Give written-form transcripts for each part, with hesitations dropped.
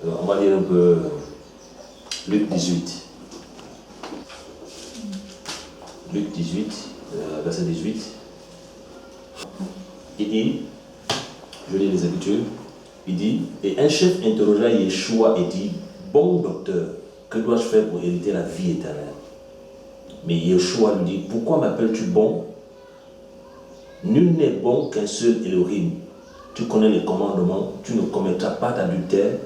On va lire un peu Luc 18. Luc 18, verset 18. Il dit, je lis les Écritures, il dit, et un chef interrogea Yeshua et dit, bon docteur, que dois-je faire pour hériter la vie éternelle? Mais Yeshua lui dit, pourquoi m'appelles-tu bon? Nul n'est bon qu'un seul Elohim. Tu connais les commandements, tu ne commettras pas d'adultère,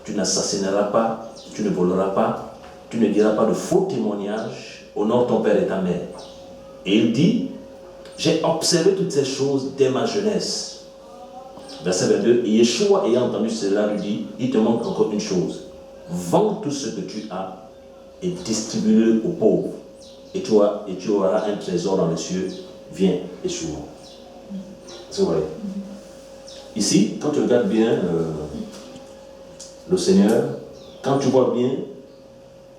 tu n'assassineras pas, tu ne voleras pas, tu ne diras pas de faux témoignages, honore ton père et ta mère. Et il dit, j'ai observé toutes ces choses dès ma jeunesse. Verset 22, et Yeshua ayant entendu cela lui dit, il te manque encore une chose, vends tout ce que tu as et distribue-le aux pauvres, et tu auras un trésor dans les cieux, viens et suis-moi. C'est vrai. Ici, quand tu regardes bien le Seigneur, quand tu vois bien,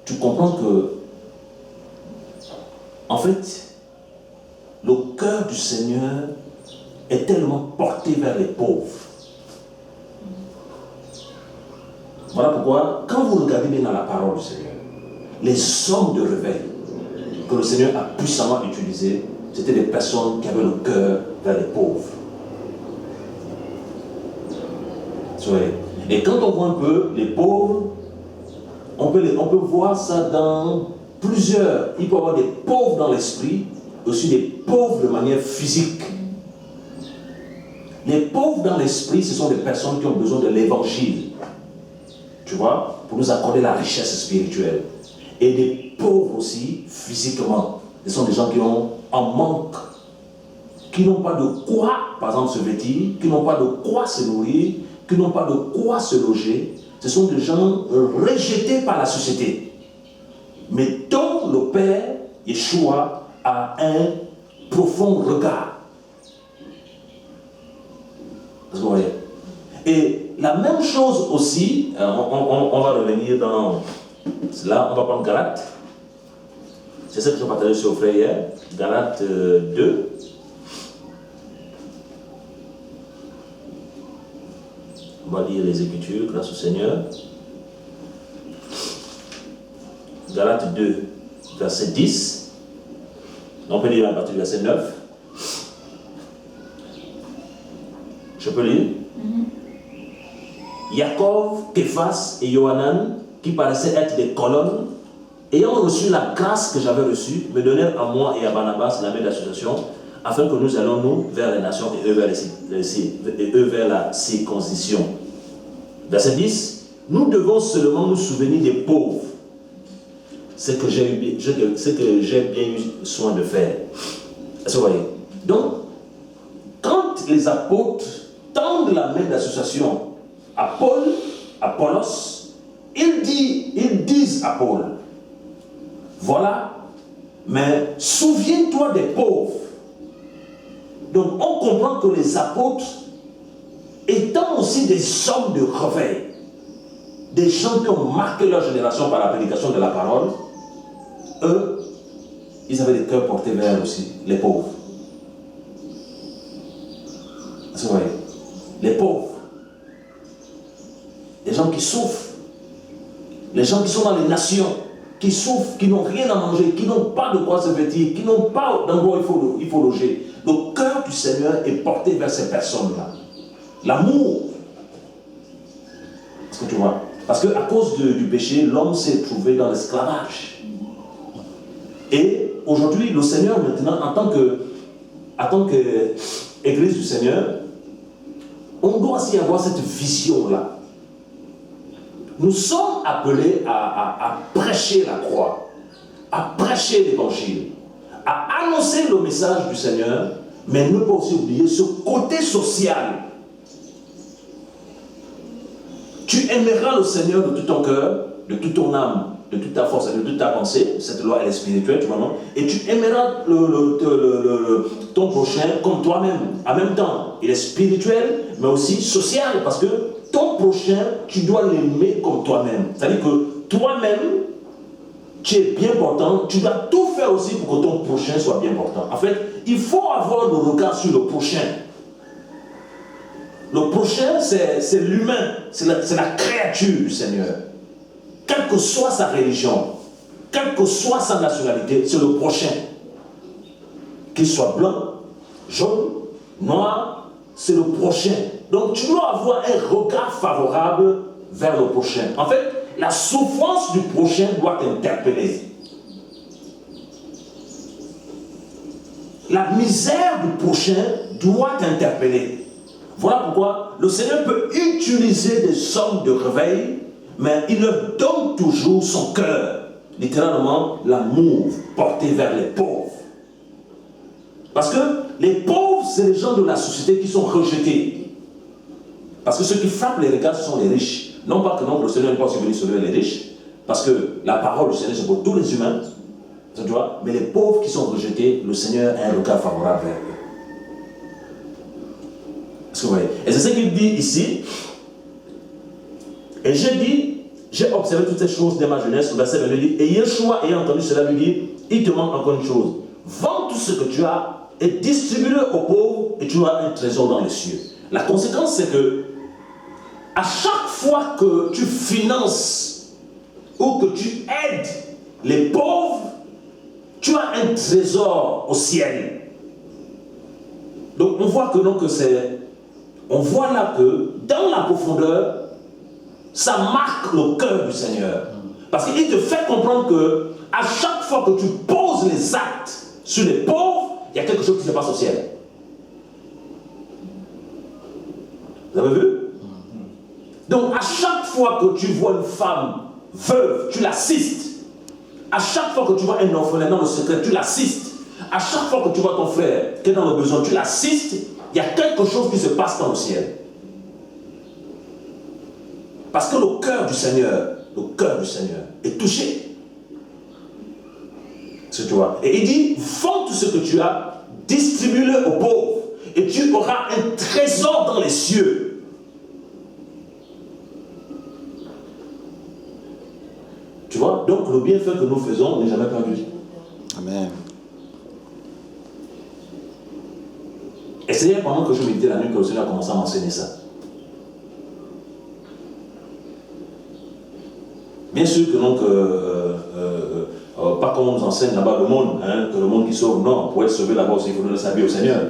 tu comprends que, en fait, le cœur du Seigneur est tellement porté vers les pauvres. Voilà pourquoi, quand vous regardez bien dans la parole du Seigneur, les hommes de réveil que le Seigneur a puissamment utilisés, c'était des personnes qui avaient le cœur vers les pauvres. Et quand on voit un peu les pauvres, on peut voir ça dans plusieurs. Il peut y avoir des pauvres dans l'esprit, aussi des pauvres de manière physique. Les pauvres dans l'esprit, ce sont des personnes qui ont besoin de l'évangile, tu vois, pour nous accorder la richesse spirituelle. Et des pauvres aussi, physiquement. Ce sont des gens qui ont un manque, qui n'ont pas de quoi, par exemple, se vêtir, qui n'ont pas de quoi se nourrir, qui n'ont pas de quoi se loger. Ce sont des gens rejetés par la société, mais dont le Père, Yeshua, a un profond regard. Vous voyez? Et la même chose aussi, on va revenir dans cela, on va prendre Galates. C'est ce que je partageais sur le frère hier, Galates 2. On va lire les Écritures, grâce au Seigneur. Galates 2, verset 10. On peut lire à partir du verset 9. Je peux lire? Jacob, Képhas et Yohanan, qui paraissaient être des colonnes, ayant reçu la grâce que j'avais reçue, me donnèrent à moi et à Barnabas la main d'association, afin que nous allions nous vers les nations et eux vers la circoncision. Verset 10. Nous devons seulement nous souvenir des pauvres, ce que j'ai bien eu soin de faire. Est-ce que vous voyez? Donc, quand les apôtres tendent la main d'association à Paul, à Apollos, ils disent à Paul, voilà, mais souviens-toi des pauvres. Donc on comprend que les apôtres, étant aussi des hommes de réveil, des gens qui ont marqué leur génération par la prédication de la parole, eux, ils avaient des cœurs portés vers aussi les pauvres. Vous voyez, les pauvres, les gens qui souffrent, les gens qui sont dans les nations, qui souffrent, qui n'ont rien à manger, qui n'ont pas de quoi se vêtir, qui n'ont pas d'endroit où il faut loger. Le cœur du Seigneur est porté vers ces personnes-là. L'amour. Est-ce que tu vois? Parce qu'à cause du péché, l'homme s'est trouvé dans l'esclavage. Et aujourd'hui, le Seigneur, maintenant, en tant qu'Église du Seigneur, on doit aussi avoir cette vision-là. Nous sommes appelés à prêcher la croix, à prêcher l'évangile, à annoncer le message du Seigneur, mais ne pas aussi oublier ce côté social. Tu aimeras le Seigneur de tout ton cœur, de toute ton âme, de toute ta force et de toute ta pensée. Cette loi, elle est spirituelle, tu vois, non? Et tu aimeras ton prochain comme toi-même. En même temps, il est spirituel, mais aussi social, parce que ton prochain, tu dois l'aimer comme toi-même. C'est-à-dire que toi-même, tu es bien portant, tu dois tout faire aussi pour que ton prochain soit bien portant. En fait, il faut avoir le regard sur le prochain. Le prochain, c'est l'humain, c'est la créature du Seigneur. Quelle que soit sa religion, quelle que soit sa nationalité, c'est le prochain. Qu'il soit blanc, jaune, noir, c'est le prochain. Donc tu dois avoir un regard favorable vers le prochain. En fait, la souffrance du prochain doit t'interpeller. La misère du prochain doit t'interpeller. Voilà pourquoi le Seigneur peut utiliser des hommes de réveil, mais il leur donne toujours son cœur. Littéralement, l'amour porté vers les pauvres. Parce que les pauvres, c'est les gens de la société qui sont rejetés. Parce que ceux qui frappent les regards, ce sont les riches. Non pas que non, le Seigneur n'est pas aussi venu sauver les riches, parce que la parole du Seigneur, c'est pour tous les humains. Tu vois, mais les pauvres qui sont rejetés, le Seigneur a un regard favorable vers eux. Est-ce que vous voyez? Et c'est ce qu'il dit ici. Et j'ai observé toutes ces choses dès ma jeunesse. Le verset 22 dit, et Yeshua ayant entendu cela lui dit, il te manque encore une chose. Vends tout ce que tu as et distribue-le aux pauvres et tu auras un trésor dans les cieux. La conséquence, c'est que à chaque fois que tu finances ou que tu aides les pauvres, tu as un trésor au ciel. Donc on voit que on voit là que dans la profondeur, ça marque le cœur du Seigneur. Parce qu'il te fait comprendre que à chaque fois que tu poses les actes sur les pauvres, il y a quelque chose qui se passe au ciel. Vous avez vu? Donc à chaque fois que tu vois une femme veuve, tu l'assistes. À chaque fois que tu vois un orphelin dans le secret, tu l'assistes. À chaque fois que tu vois ton frère qui est dans le besoin, tu l'assistes. Il y a quelque chose qui se passe dans le ciel. Parce que le cœur du Seigneur est touché. Tu vois. Et il dit, vends tout ce que tu as, distribue-le aux pauvres, et tu auras un trésor dans les cieux. Tu vois, donc le bienfait que nous faisons n'est jamais perdu. Amen. Essayez pendant que je méditais la nuit que le Seigneur a commencé à m'enseigner ça. Bien sûr que donc, pas comme on nous enseigne là-bas le monde, hein, que le monde qui sauve, non, pour être sauvé là-bas aussi, il faut donner sa vie au Seigneur.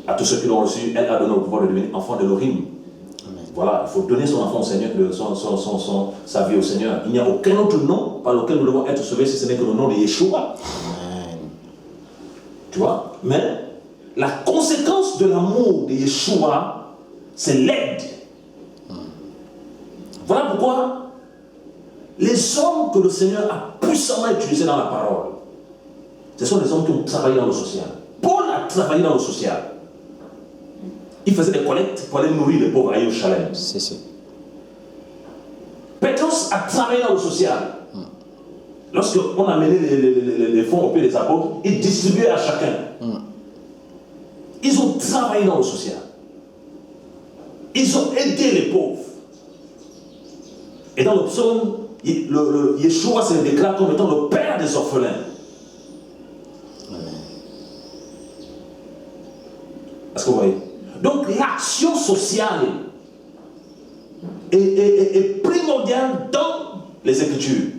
À tous ceux qui l'ont reçu, elle a donné le pouvoir de devenir enfant d'Elohim. Voilà, il faut donner son enfant au Seigneur, sa vie au Seigneur. Il n'y a aucun autre nom par lequel nous devons être sauvés si ce n'est que le nom de Yeshua. Amen. Tu vois? Mais la conséquence de l'amour de Yeshua, c'est l'aide. Voilà pourquoi les hommes que le Seigneur a puissamment utilisés dans la parole, ce sont les hommes qui ont travaillé dans le social. Paul a travaillé dans le social. Il faisait des collectes pour aller nourrir les pauvres à Yerushalem. Pétros a travaillé dans le social. Lorsqu'on a mené les fonds au pied des apôtres, il distribuait à chacun. Ils ont travaillé dans le social. Ils ont aidé les pauvres. Et dans le psaume, Yeshua se déclare comme étant le père des orphelins. Est-ce que vous voyez? Donc l'action sociale est primordiale dans les Écritures.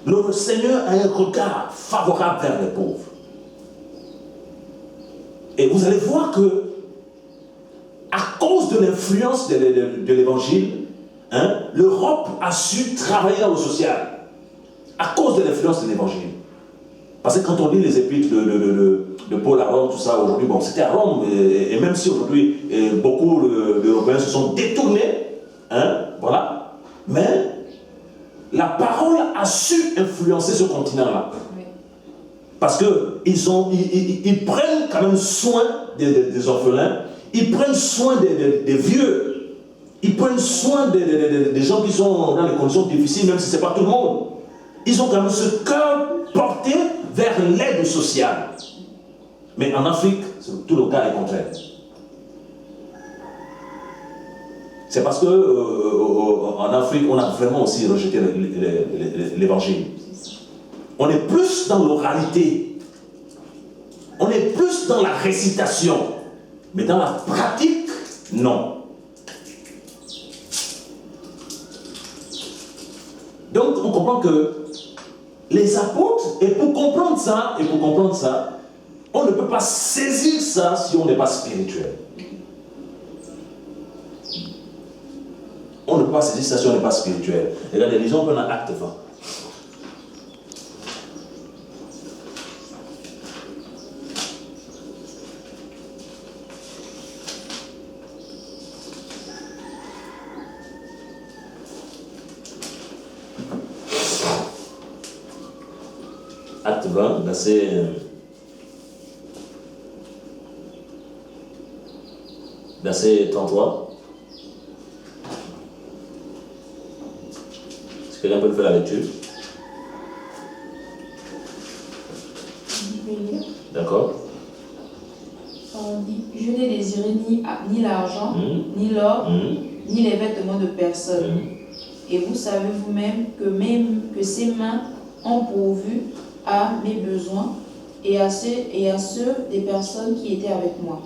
Le Seigneur a un regard favorable vers les pauvres. Et vous allez voir que, à cause de l'influence de l'Évangile, hein, l'Europe a su travailler dans le social. À cause de l'influence de l'Évangile. Parce que quand on lit les épîtres de Paul à Rome, tout ça, aujourd'hui, bon, c'était à Rome, et même si aujourd'hui, beaucoup d'Européens se sont détournés, hein, voilà, mais la parole a su influencer ce continent-là. Oui. Parce qu'ils prennent quand même soin des orphelins, ils prennent soin des vieux, ils prennent soin des gens qui sont dans des conditions difficiles, même si ce n'est pas tout le monde. Ils ont quand même ce cœur porté vers l'aide sociale. Mais en Afrique, tout le cas est contraire. C'est parce qu'en Afrique, on a vraiment aussi rejeté l'évangile. On est plus dans l'oralité. On est plus dans la récitation. Mais dans la pratique, non. Donc on comprend que les apôtres, et pour comprendre ça, on ne peut pas saisir ça si on n'est pas spirituel. On ne peut pas saisir ça si on n'est pas spirituel. Regardez, les gens prennent un acte 20. Acte 20, verset 33. Est-ce que quelqu'un peut le faire la lecture? D'accord. Je n'ai désiré ni l'argent, ni l'or, ni les vêtements de personne. Et vous savez vous-même que ces mains ont pourvu à mes besoins et à ceux des personnes qui étaient avec moi.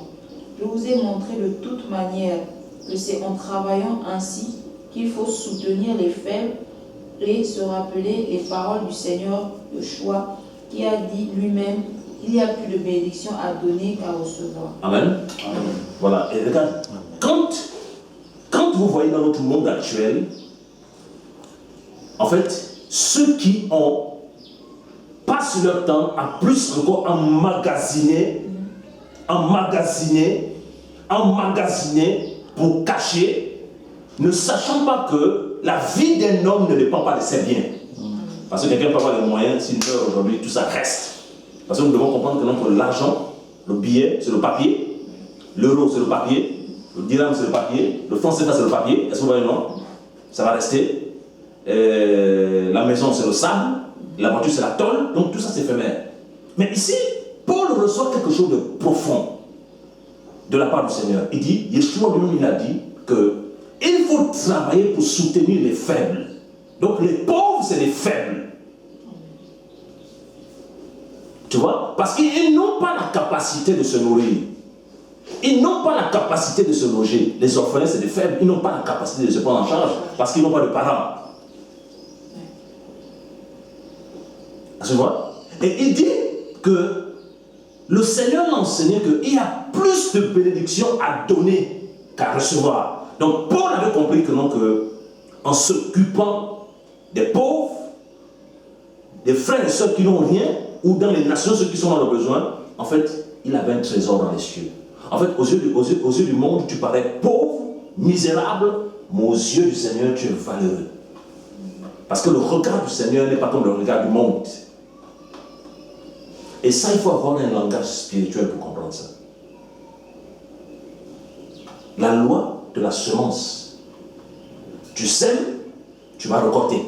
Je vous ai montré de toute manière que c'est en travaillant ainsi qu'il faut soutenir les faibles et se rappeler les paroles du Seigneur Yeshua qui a dit lui-même: il y a plus de bénédiction à donner qu'à recevoir. Amen. Amen. Voilà. Et regarde, quand vous voyez dans notre monde actuel, en fait, ceux qui passent leur temps à plus encore emmagasiner pour cacher, ne sachant pas que la vie d'un homme ne dépend pas de ses biens. Parce que quelqu'un peut avoir les moyens, s'il meurt aujourd'hui, tout ça reste. Parce que nous devons comprendre que l'argent, le billet, c'est le papier, l'euro, c'est le papier, le dirham, c'est le papier, le franc CFA, c'est le papier. Est-ce que vous voyez, non? Ça va rester. La maison, c'est le sable, la voiture, c'est la tôle, donc tout ça, c'est éphémère. Mais ici, Paul reçoit quelque chose de profond de la part du Seigneur. Il dit, Yeshua lui-même, il a dit qu'il faut travailler pour soutenir les faibles. Donc les pauvres, c'est les faibles. Tu vois? Parce qu'ils n'ont pas la capacité de se nourrir. Ils n'ont pas la capacité de se loger. Les orphelins, c'est des faibles. Ils n'ont pas la capacité de se prendre en charge parce qu'ils n'ont pas de parents. Tu vois? Et il dit que le Seigneur l'a enseigné qu'il y a plus de bénédictions à donner qu'à recevoir. Donc Paul avait compris que en s'occupant des pauvres, des frères et sœurs qui n'ont rien, ou dans les nations, ceux qui sont dans le besoin, en fait, il avait un trésor dans les cieux. En fait, aux yeux du monde, tu parais pauvre, misérable, mais aux yeux du Seigneur, tu es valeureux. Parce que le regard du Seigneur n'est pas comme le regard du monde. Et ça, il faut avoir un langage spirituel pour comprendre ça. La loi de la semence. Tu sèmes, tu vas récolter.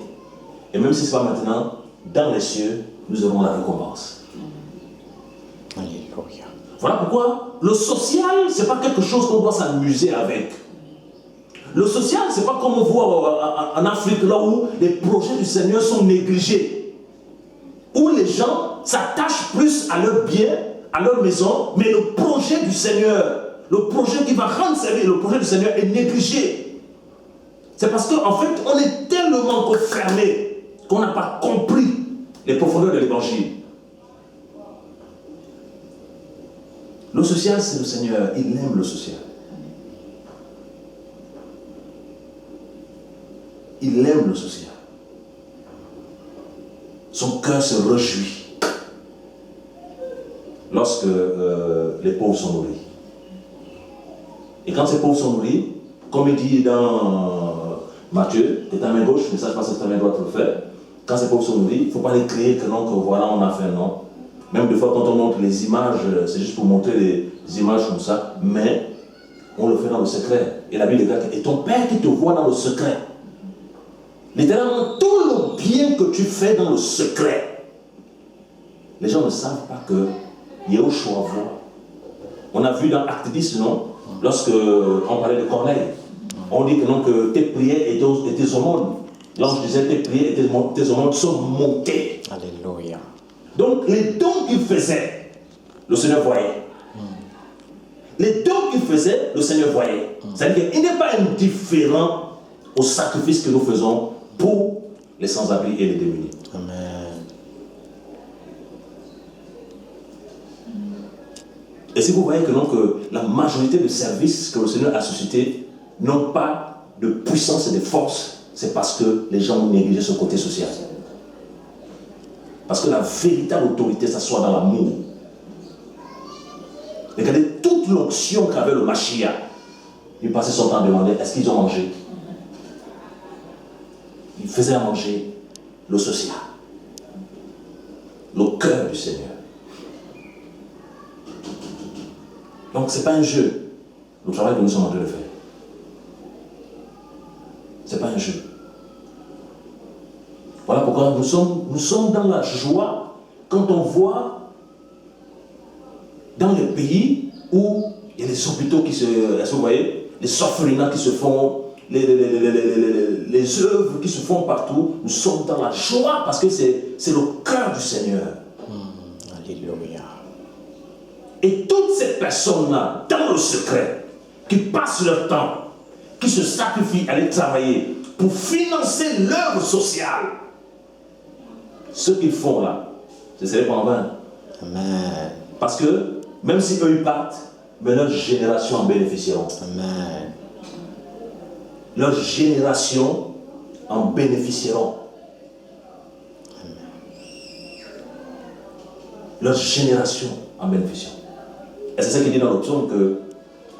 Et même si ce n'est pas maintenant, dans les cieux, nous aurons la récompense. Alléluia. Voilà pourquoi le social, ce n'est pas quelque chose qu'on doit s'amuser avec. Le social, ce n'est pas comme on voit en Afrique, là où les projets du Seigneur sont négligés. Où les gens s'attachent plus à leur bien, à leur maison, mais le projet du Seigneur, le projet qui va rendre service, le projet du Seigneur est négligé. C'est parce qu'en fait, on est tellement fermé qu'on n'a pas compris les profondeurs de l'évangile. Le social, c'est le Seigneur. Il aime le social. Il aime le social. Son cœur se réjouit lorsque les pauvres sont nourris. Et quand ces pauvres sont nourris, comme il dit dans Matthieu, de ta main gauche, ne sache pas si ta main droite le fait. Quand ces pauvres sont nourris, il ne faut pas les crier que non, que voilà, on a fait non. Même des fois, quand on montre les images, c'est juste pour montrer les images comme ça, mais on le fait dans le secret. Et la Bible dit, et ton Père qui te voit dans le secret. Littéralement, tout le bien que tu fais dans le secret, les gens ne savent pas que Yeshua voit. On a vu dans Acte 10, non? Lorsque on parlait de Corneille, on dit que non, que tes prières et tes aumônes, l'ange disait tes prières et tes aumônes sont montées. Alléluia. Donc les dons qu'il faisait, le Seigneur voyait. les dons qu'il faisait, le Seigneur voyait. C'est-à-dire qu'il n'est pas indifférent au sacrifice que nous faisons pour les sans-abri et les démunis. Amen. Et si vous voyez que, donc, la majorité des services que le Seigneur a suscités n'ont pas de puissance et de force, c'est parce que les gens ont négligé ce côté social. Parce que la véritable autorité s'assoit dans l'amour. Regardez toute l'onction qu'avait le Mashiach. Il passait son temps à demander est-ce qu'ils ont mangé. Il faisait à manger le social, le cœur du Seigneur. Donc ce n'est pas un jeu, le travail que nous sommes en train de faire. Ce n'est pas un jeu. Voilà pourquoi nous sommes dans la joie quand on voit dans les pays où il y a les hôpitaux qui se... Est-ce que vous voyez? Les orphelinats qui se font, les œuvres qui se font partout. Nous sommes dans la joie parce que c'est le cœur du Seigneur. Alléluia. Et toutes ces personnes-là, dans le secret, qui passent leur temps, qui se sacrifient à aller travailler pour financer l'œuvre sociale, ce qu'ils font là, ce serait pas en vain. Amen. Parce que même si eux ils partent, mais leur génération en bénéficieront. Amen. Leur génération en bénéficieront. Leur génération en bénéficieront. Et c'est ce qu'il dit dans le psaume que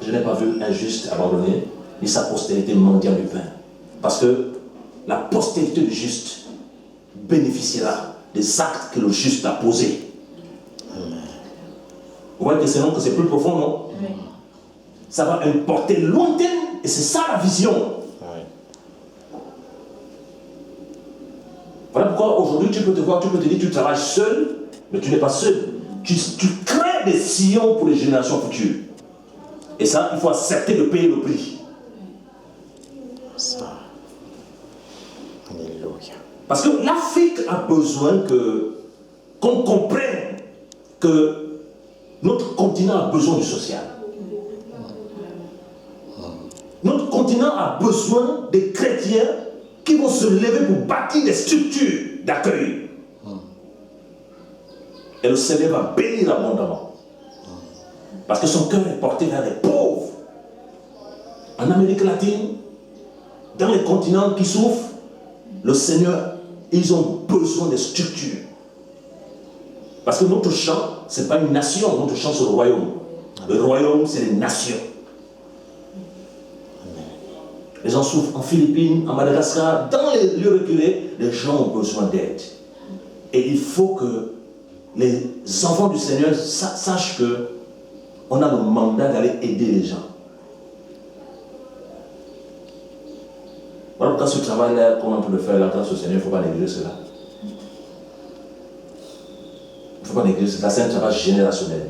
je n'ai pas vu un juste abandonné, ni sa postérité mendiant du pain. Parce que la postérité du juste bénéficiera des actes que le juste a posés. Vous voyez que c'est plus profond, non? Oui. Ça va à une portée lointaine et c'est ça la vision. Oui. Voilà pourquoi aujourd'hui tu peux te voir, tu peux te dire tu travailles seul, mais tu n'es pas seul. Tu crées des sillons pour les générations futures. Et ça, il faut accepter de payer le prix. Ça. Alléluia. Parce que l'Afrique a besoin qu'on comprenne que notre continent a besoin du social. Notre continent a besoin des chrétiens qui vont se lever pour bâtir des structures d'accueil. Et le Seigneur va bénir abondamment. Parce que son cœur est porté vers les pauvres. En Amérique latine, dans les continents qui souffrent, le Seigneur, ils ont besoin de structures. Parce que notre champ, ce n'est pas une nation, notre champ c'est le royaume. Le royaume, c'est les nations. Les gens souffrent en Philippines, en Madagascar, dans les lieux reculés, les gens ont besoin d'aide. Et il faut que les enfants du Seigneur sachent qu'on a le mandat d'aller aider les gens. Voilà pourquoi ce travail-là qu'on est en train de faire là, grâce au Seigneur, il ne faut pas négliger cela. Il ne faut pas négliger cela, c'est un travail générationnel.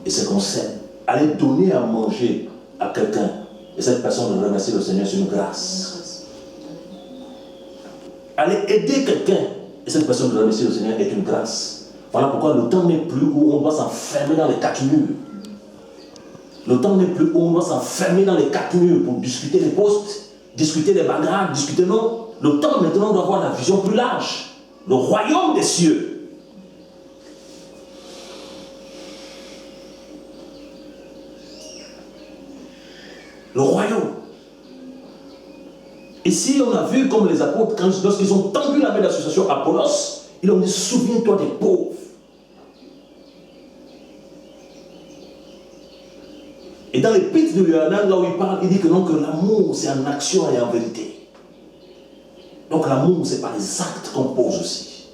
Et c'est qu'on sait. Aller donner à manger à quelqu'un, et cette personne de remercier le Seigneur, c'est une grâce. Aller aider quelqu'un, et cette personne de remercier le Seigneur est une grâce. Voilà pourquoi le temps n'est plus où on doit s'enfermer dans les quatre murs. Le temps n'est plus où on doit s'enfermer dans les quatre murs pour discuter les postes, discuter les bagarres, discuter non. Le temps maintenant on doit avoir la vision plus large. Le royaume des cieux. Le royaume. Ici, on a vu comme les apôtres, lorsqu'ils ont tendu la main de l'association Apollos, ils ont dit souviens-toi des pauvres. Et dans l'épître de Yohanan, là où il parle, il dit que non, que l'amour c'est en action et en vérité. Donc l'amour c'est par les actes qu'on pose aussi.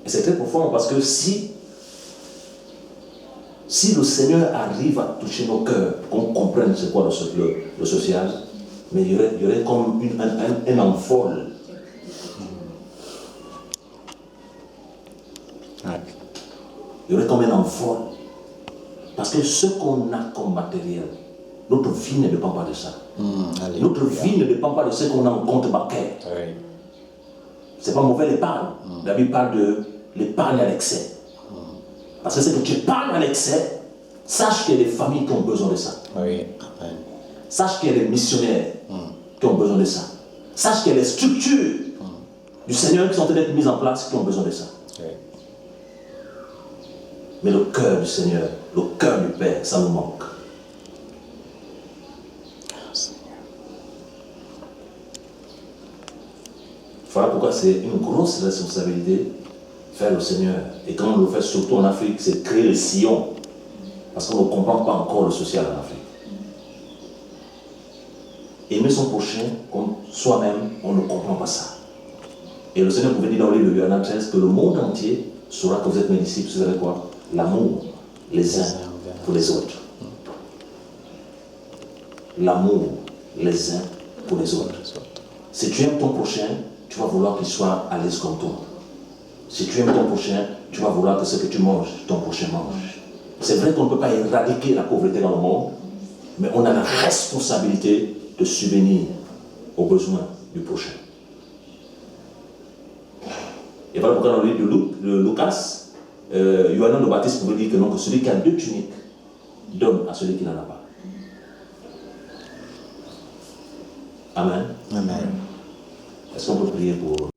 Et c'est très profond parce que si le Seigneur arrive à toucher nos cœurs, qu'on comprenne c'est quoi le social, mais il y aurait comme un envol. Il y aurait comme un envol. Parce que ce qu'on a comme matériel, notre vie ne dépend pas de ça. Notre vie ne dépend pas de ce qu'on a en compte bancaire. Oui. C'est pas mauvais l'épargne. La Bible parle de l'épargne à l'excès. Parce que c'est que tu épargnes à l'excès, sache qu'il y a des familles qui ont besoin de ça. Oui. Amen. Sache qu'il y a des missionnaires qui ont besoin de ça. Sache qu'il y a des structures du Seigneur qui sont en train d'être mises en place qui ont besoin de ça. Oui. Mais le cœur du Seigneur, le cœur du Père, ça nous manque. Voilà pourquoi c'est une grosse responsabilité faire le Seigneur. Et quand on le fait surtout en Afrique, c'est créer le sillon. Parce qu'on ne comprend pas encore le social en Afrique. Aimer son prochain comme soi-même, on ne comprend pas ça. Et le Seigneur pouvait dire dans le livre de Johanna 13 que le monde entier saura que vous êtes mes disciples. Vous savez quoi? L'amour les uns pour les autres. L'amour les uns pour les autres. Si tu aimes ton prochain, tu vas vouloir qu'il soit à l'aise comme toi. Si tu aimes ton prochain, tu vas vouloir que ce que tu manges, ton prochain mange. C'est vrai qu'on ne peut pas éradiquer la pauvreté dans le monde, mais on a la responsabilité de subvenir aux besoins du prochain. Et voilà pourquoi dans le livre de Lucas, Yohanan le Baptiste pouvait dire que non, que celui qui a 2 tuniques donne à celui qui n'en a pas. Amen. Amen. Est-ce qu'on peut prier pour